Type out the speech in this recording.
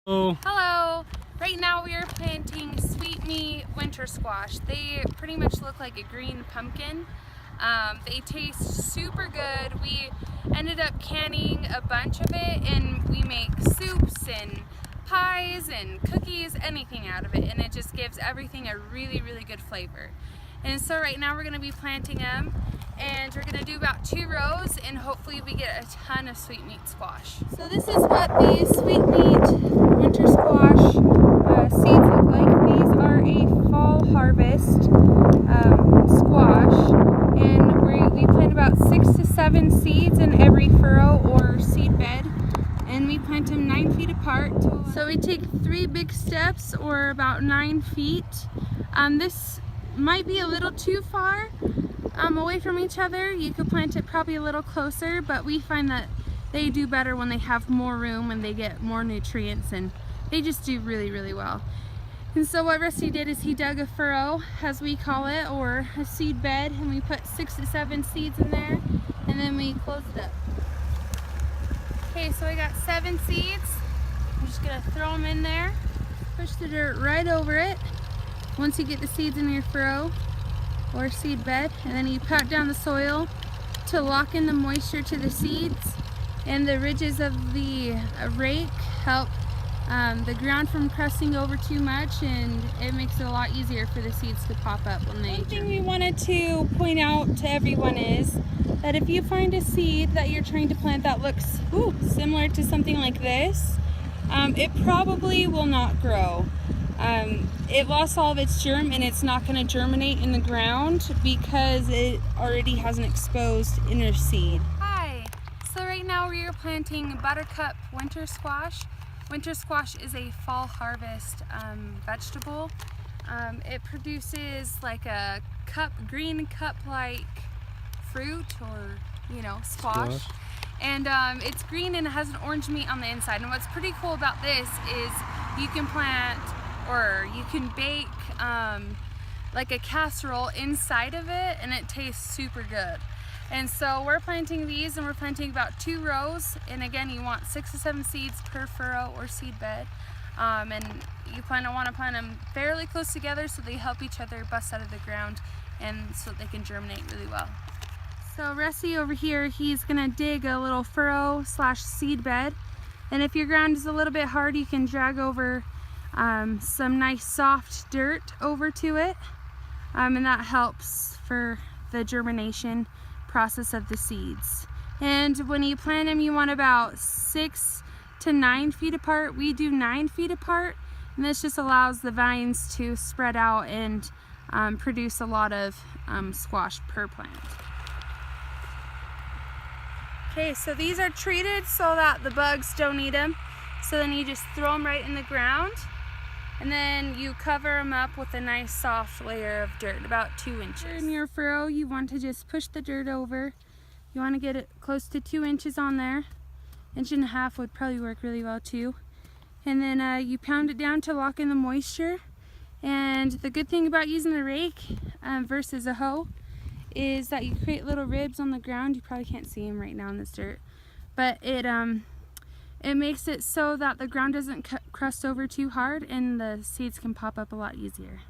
Hello! Right now we are planting sweet meat winter squash. They pretty much look like a green pumpkin. They taste super good. We ended up canning a bunch of it and we make soups and pies and cookies, anything out of it, and it just gives everything a really good flavor. And so right now we're going to be planting them, and we're going to do about 2 rows, and hopefully we get a ton of sweet meat squash. So this is what the sweet meat winter squash seeds look like. These are a fall harvest squash, and we plant about 6 to 7 seeds in every furrow or seed bed, and we plant them 9 feet apart. So we take 3 big steps, or about 9 feet. This might be a little too far away from each other. You could plant it probably a little closer, but we find that they do better when they have more room and they get more nutrients, and they just do really well. And so what Rusty did is he dug a furrow, as we call it, or a seed bed, and we put 6 to 7 seeds in there, and then we closed it up. Okay, so I got 7 seeds. I'm just gonna throw them in there, push the dirt right over it once you get the seeds in your furrow or seed bed, and then you pat down the soil to lock in the moisture to the seeds, and the ridges of the rake help the ground from crusting over too much, and it makes it a lot easier for the seeds to pop up when they germinate. One thing we wanted to point out to everyone is that if you find a seed that you're trying to plant that looks similar to something like this, it probably will not grow. It lost all of its germ, and it's not going to germinate in the ground because it already has an exposed inner seed. Hi! So right now we are planting Buttercup winter squash. Winter squash is a fall harvest vegetable. It produces like a green cup-like fruit, or squash. And it's green and it has an orange meat on the inside. And what's pretty cool about this is you can plant, or you can bake like a casserole inside of it, and it tastes super good. And so we're planting these, and we're planting about 2 rows, and again you want 6 to 7 seeds per furrow or seed bed, and you want to plant them fairly close together so they help each other bust out of the ground, and so they can germinate really well. So Rusty over here, he's gonna dig a little furrow / seed bed, and if your ground is a little bit hard, you can drag over some nice soft dirt over to it, and that helps for the germination process of the seeds. And when you plant them, you want about 6 to 9 feet apart. We do 9 feet apart, and this just allows the vines to spread out and produce a lot of squash per plant. Okay, so these are treated so that the bugs don't eat them. So then you just throw them right in the ground, and then you cover them up with a nice soft layer of dirt, about 2 inches. In your furrow, you want to just push the dirt over. You want to get it close to 2 inches on there. 1.5 would probably work really well too. And then you pound it down to lock in the moisture. And the good thing about using a rake versus a hoe is that you create little ribs on the ground. You probably can't see them right now in this dirt, but it makes it so that the ground doesn't crust over too hard, and the seeds can pop up a lot easier.